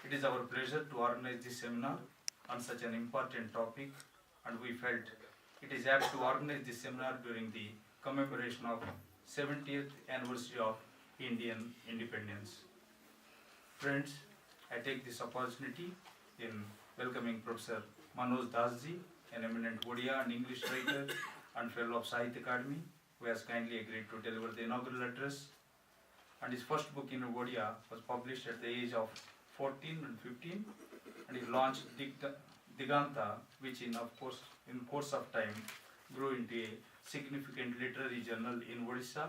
It is our pleasure to organize this seminar on such an important topic, and we felt it is apt to organize this seminar during the commemoration of 70th anniversary of Indian independence. Friends, I take this opportunity in welcoming Professor Manoj Dasji, an eminent Odia and English writer and fellow of Sahitya Akademi, who has kindly agreed to deliver the inaugural address. And his first book in Odia was published at the age of 14 and 15, and he launched Diganta, which in course of time grew into a significant literary journal in Odisha.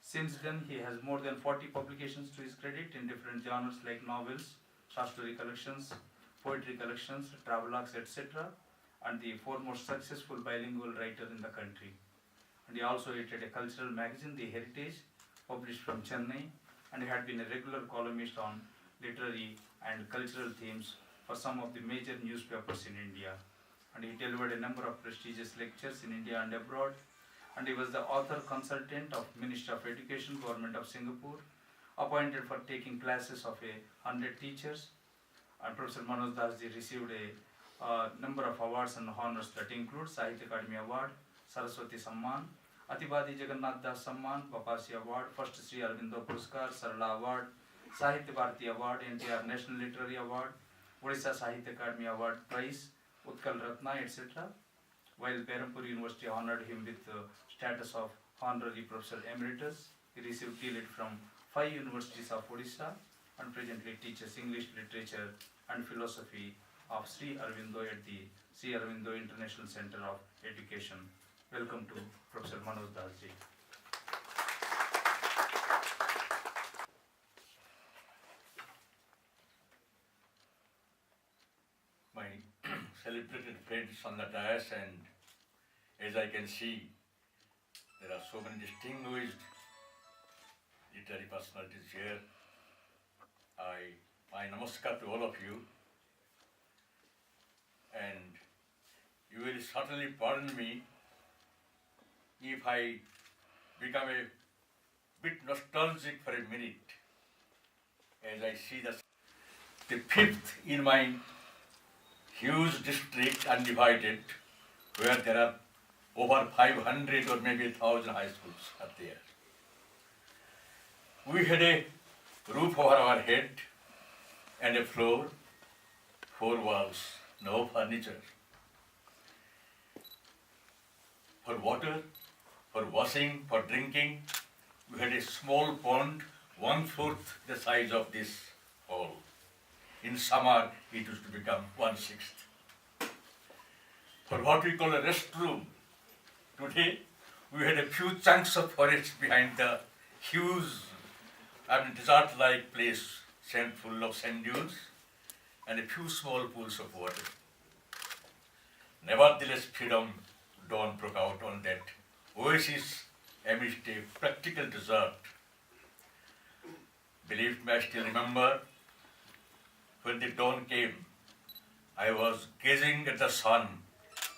Since then, he has more than 40 publications to his credit in different genres like novels, short story collections, poetry collections, travelogues, etc., and the foremost successful bilingual writer in the country. And he also edited a cultural magazine, The Heritage, published from Chennai, and he had been a regular columnist on literary and cultural themes for some of the major newspapers in India. And he delivered a number of prestigious lectures in India and abroad. And he was the author consultant of Ministry of Education, Government of Singapore, appointed for taking classes of 100 teachers. And Professor Manoj Dasji received a number of awards and honors that include Sahitya Akademi Award, Saraswati Samman, Atibadi Jagannath Das Samman, Papasi Award, First Sri Aurobindo Puruskar, Sarala Award, Sahitya Bharati Award, NTR National Literary Award, Odisha Sahitya Akademi Award Prize, Utkal Ratna, etc. While Berhampur University honored him with the status of Honorary Professor Emeritus, he received TLET from 5 universities of Odisha and presently teaches English Literature and Philosophy of Sri Aurobindo at the Sri Aurobindo International Center of Education. Welcome to Professor Manoj Dasji. My celebrated friends on the dais, and as I can see, there are so many distinguished literary personalities here. I namaskar to all of you, and you will certainly pardon me if I become a bit nostalgic for a minute as I see the fifth in my huge district, undivided, where there are over 500 or maybe 1,000 high schools are there. We had a roof over our head and a floor, 4 walls, no furniture. For water, for washing, for drinking, we had a small pond, 1/4 the size of this hall. In summer, it used to become 1/6. For what we call a restroom, today we had a few chunks of forest behind the huge, desert-like place, full of sand dunes, and a few small pools of water. Nevertheless, freedom dawn broke out on that oasis amidst a practical desert. Believe me, I still remember when the dawn came, I was gazing at the sun.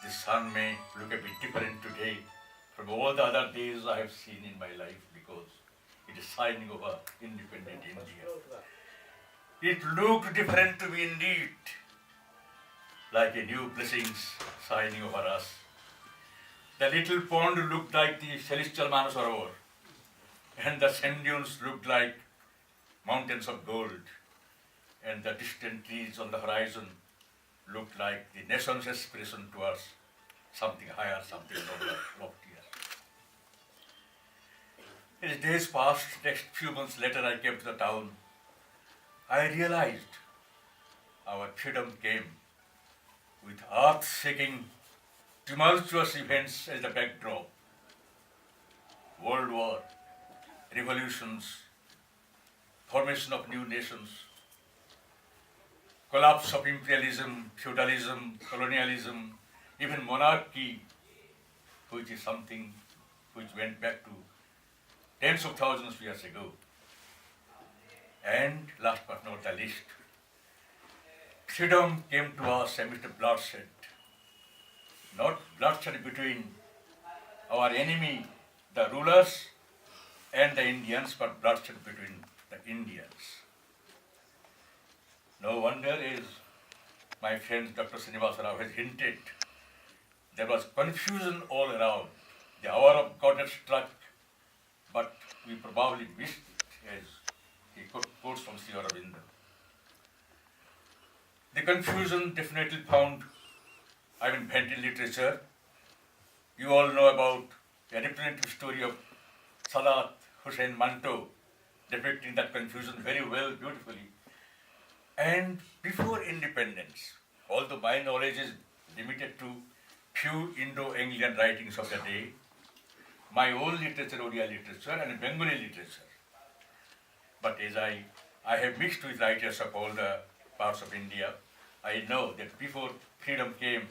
The sun may look a bit different today from all the other days I have seen in my life because it is shining over independent India. It looked different to me indeed, like a new blessings shining over us. The little pond looked like the celestial Manasarovar, and the sand dunes looked like mountains of gold, and the distant trees on the horizon looked like the nation's aspiration towards something higher, something nobler, loftier. As days passed, next few months later I came to the town. I realized our freedom came with earth-shaking, tumultuous events as the backdrop. World War, revolutions, formation of new nations, collapse of imperialism, feudalism, colonialism, even monarchy, which is something which went back to tens of thousands of years ago. And last but not the least, freedom came to us amidst bloodshed. Not bloodshed between our enemy, the rulers, and the Indians, but bloodshed between the Indians. No wonder is my friend Dr. Srinivasa Rao has hinted there was confusion all around. The hour of God had struck, but we probably missed it, as he quotes from Sri Aurobindo. The confusion definitely found, bent in literature. You all know about the representative story of Sadat Hussain Manto, depicting that confusion very well, beautifully. And before independence, although my knowledge is limited to few Indo-Anglian writings of the day, my own literature, Odia literature, and Bengali literature. But as I have mixed with writers of all the parts of India, I know that before freedom came,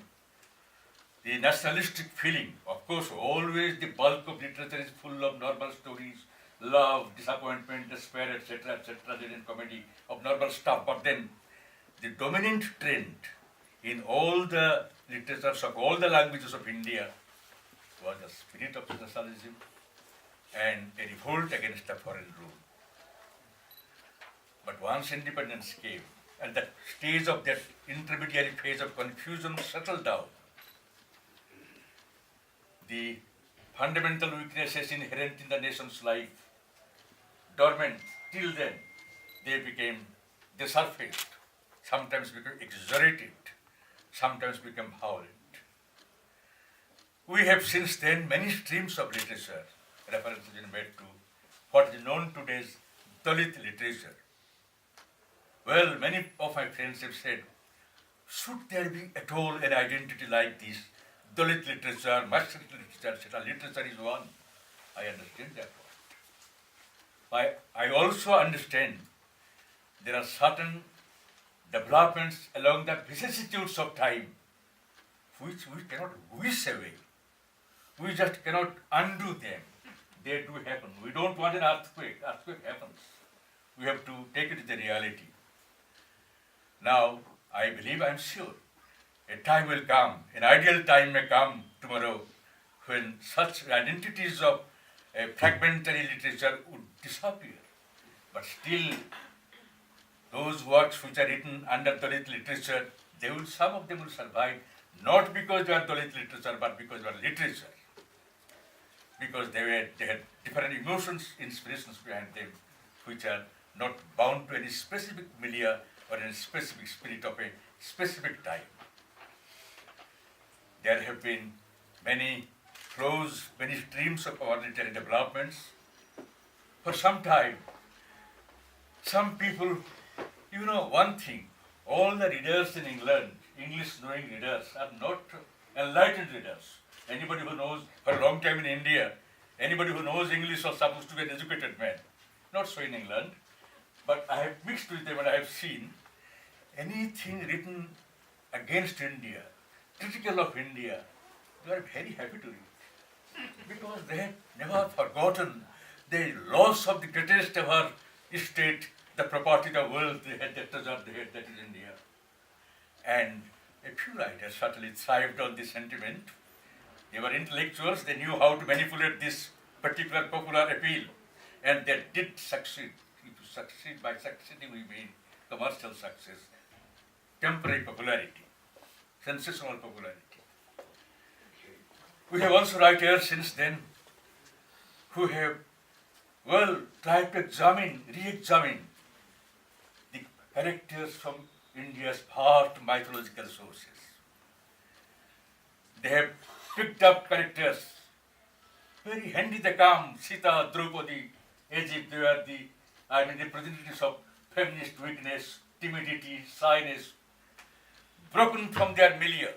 the nationalistic feeling, of course, always the bulk of literature is full of normal stories, love, disappointment, despair, etc., tragedy and comedy, of normal stuff. But then the dominant trend in all the literatures of all the languages of India was the spirit of nationalism and a revolt against the foreign rule. But once independence came and that stage of that intermediary phase of confusion settled down, the fundamental weaknesses inherent in the nation's life, dormant till then, they surfaced, sometimes became exaggerated, sometimes become violent. We have since then many streams of literature, references been made to what is known today as Dalit literature. Well, many of my friends have said, should there be at all an identity like this? Dalit literature, Marxist literature, etc. Literature is one. I understand that one. I also understand there are certain developments along the vicissitudes of time which we cannot wish away. We just cannot undo them. They do happen. We don't want an earthquake. Earthquake happens. We have to take it as a reality. Now, I believe, I am sure, a time will come, an ideal time may come tomorrow when such identities of a fragmentary literature would disappear. But still, those works which are written under Dalit literature, some of them will survive, not because they are Dalit literature, but because they are literature. Because they had different emotions, inspirations behind them, which are not bound to any specific milieu or any specific spirit of a specific time. There have been many flows, many streams of our literary developments. For some time, some people, one thing, all the readers in England, English-knowing readers, are not enlightened readers. Anybody who knows, for a long time in India, anybody who knows English was supposed to be an educated man. Not so in England, but I have mixed with them and I have seen anything written against India, critical of India, they are very happy to read. Because they have never forgotten the loss of the greatest ever state, the property, the wealth they had, the treasure they had, that is India. And a few writers certainly thrived on this sentiment. They were intellectuals, they knew how to manipulate this particular popular appeal, and they did succeed. If succeed, by succeeding we mean commercial success, temporary popularity, sensational popularity. We have also writers since then who have, tried to re-examine the characters from India's vast mythological sources. They have picked up characters, very handy they come, Sita, Draupadi, Egypt, they were the representatives of feminist weakness, timidity, shyness, broken from their milieu,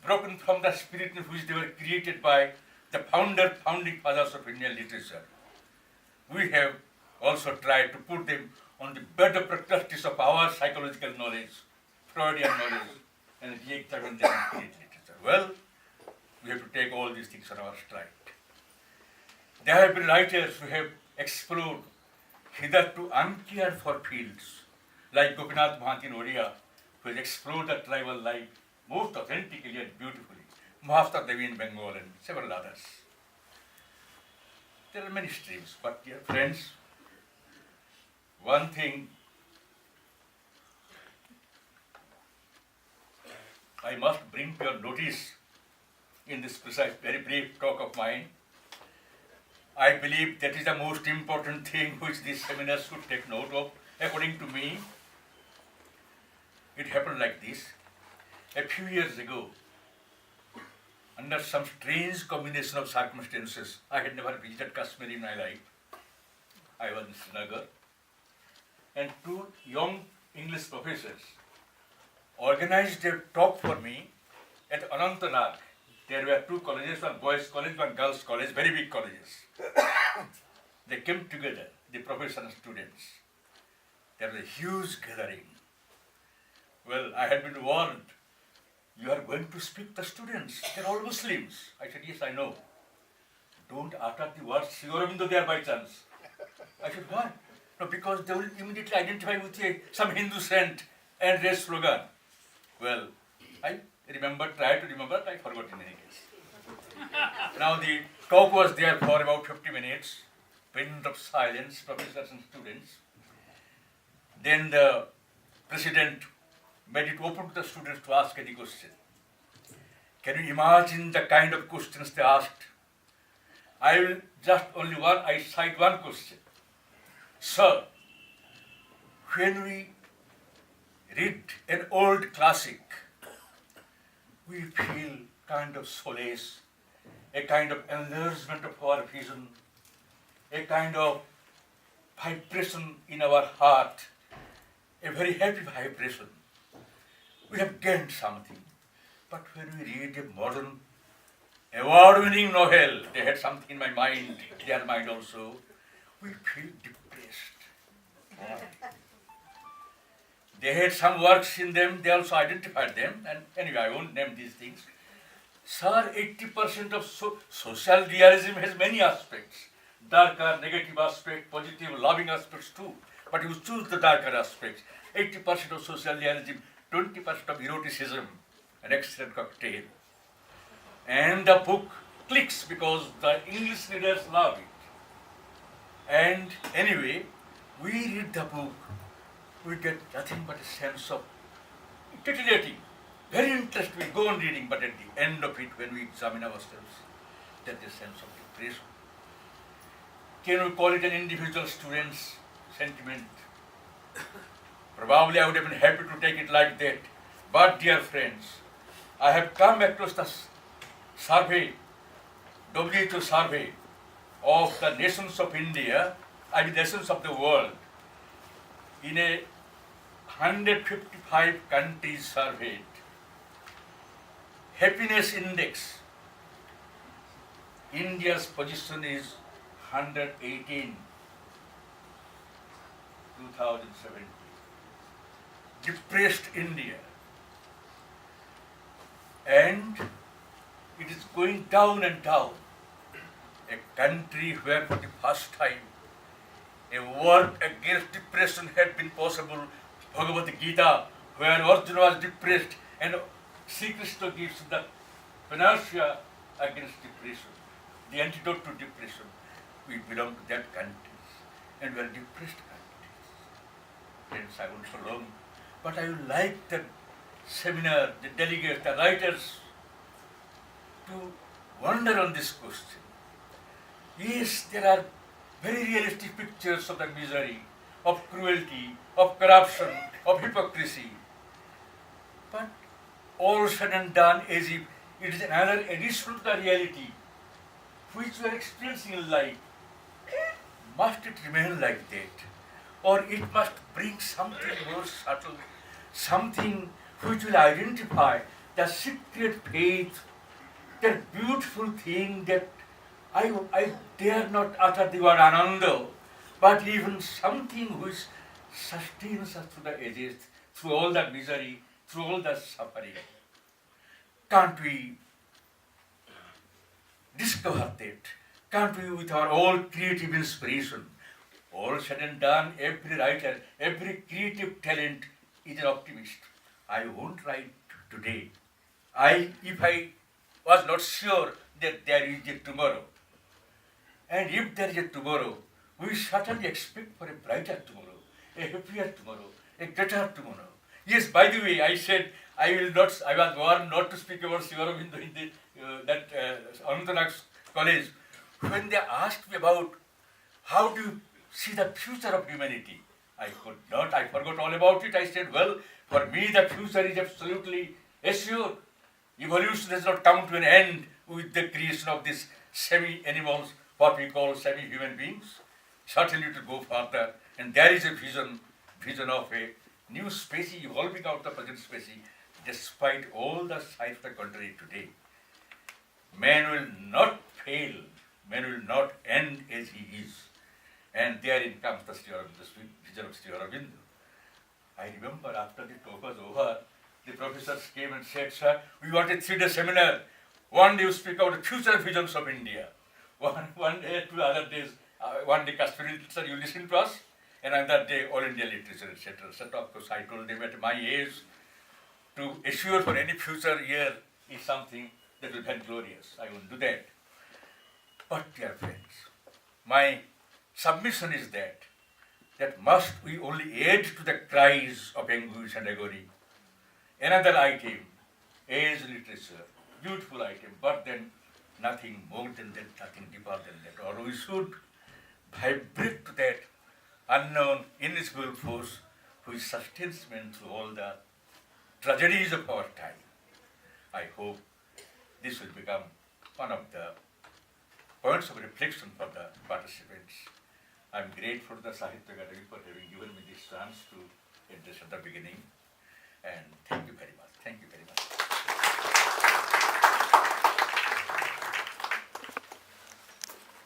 broken from the spirit in which they were created by the founding fathers of Indian literature. We have also tried to put them on the better practice of our psychological knowledge, Freudian knowledge, and re-examine them in literature. Well, we have to take all these things on our stride. There have been writers who have explored hitherto uncared for fields, like Gopinath Mahathi in Odia, who has explored the tribal life most authentically and beautifully, Mahaftar Devi in Bengal, and several others. There are many streams, but dear friends, one thing I must bring to your notice in this precise, very brief talk of mine. I believe that is the most important thing which this seminar should take note of. According to me, it happened like this. A few years ago, under some strange combination of circumstances, I had never visited Kashmir in my life. I was in Srinagar, and two young English professors organized a talk for me at Anantnag. There were two colleges, one boys' college, one girls' college, very big colleges. They came together, the professors and students. There was a huge gathering. Well, I had been warned, you are going to speak to students. They're all Muslims. I said, yes, I know. Don't utter the word Sri Aurobindo there by chance. I said, why? No, because they will immediately identify with some Hindu saint and raise slogan. Well, I tried to remember, I forgot in any case. Now the talk was there for about 50 minutes, wind of silence, professors and students. Then the president made it open to the students to ask any question. Can you imagine the kind of questions they asked? I cite one question. Sir, when we read an old classic, we feel kind of solace, a kind of enlargement of our vision, a kind of vibration in our heart, a very happy vibration. We have gained something. But when we read a modern, award-winning novel, they had something in my mind, their mind also, we feel depressed. They had some works in them, they also identified them, and anyway, I won't name these things. Sir, 80% of social realism has many aspects. Darker, negative aspect, positive, loving aspects too. But you choose the darker aspects. 80% of social realism, 20% of eroticism, an excellent cocktail. And the book clicks because the English readers love it. And anyway, we read the book, we get nothing but a sense of titillating, very interesting. We go on reading, but at the end of it, when we examine ourselves, there's a sense of depression. Can we call it an individual student's sentiment? Probably I would have been happy to take it like that. But dear friends, I have come across the survey, WHO survey of the nations of India, nations of the world, in a 155 countries surveyed. Happiness index, India's position is 118, 2017. Depressed India. And it is going down and down. A country where for the first time a work against depression had been possible. Bhagavad Gita, where Arjuna was depressed, and Sri Krishna gives the panacea against depression, the antidote to depression. We belong to that country, and we are depressed countries. Friends, I won't prolong, but I would like the seminar, the delegates, the writers to wonder on this question. Yes, there are very realistic pictures of the misery, of cruelty, of corruption, of hypocrisy. But all said and done as if it is another addition to the reality which we are experiencing in life. Must it remain like that? Or it must bring something more subtle, something which will identify the secret faith, that beautiful thing that I dare not utter the word Ananda, but even something which sustains us through the ages, through all the misery, through all the suffering. Can't we discover that? Can't we, with our all creative inspiration, all said and done, every writer, every creative talent is an optimist. I won't write today. If I was not sure that there is a tomorrow, and if there is a tomorrow, we certainly expect for a brighter tomorrow, a happier tomorrow, a greater tomorrow. Yes, by the way, I said I was warned not to speak about Sri Aurobindo in Anantnag College. When they asked me about how do you see the future of humanity, I forgot all about it. I said, well, for me the future is absolutely assured. Evolution does not come to an end with the creation of these semi-animals, what we call semi-human beings. Certainly to go further, and there is a vision of a new species evolving out of the present species, despite all the signs of the contrary today. Man will not fail, man will not end as he is. And therein comes the vision of Sri Aurobindo. I remember after the talk was over, the professors came and said, sir, we want a 3-day seminar. One day you speak about the future visions of India. One day, 2 other days, one day Kashmiri literature, you listen to us, and another day All India literature, etc. So of course I told them at my age, to assure for any future year is something that will be glorious. I won't do that. But dear friends, my submission is that must we only add to the cries of anguish and agony. Another item, age literature, beautiful item, but then nothing more than that, nothing deeper than that. Or we should vibrate to that unknown, invisible force which sustains men through all the tragedies of our time. I hope this will become one of the points of reflection for the participants. I am grateful to the Sahitya Akademi for having given me this chance to address at the beginning. And thank you very much. Thank you very much.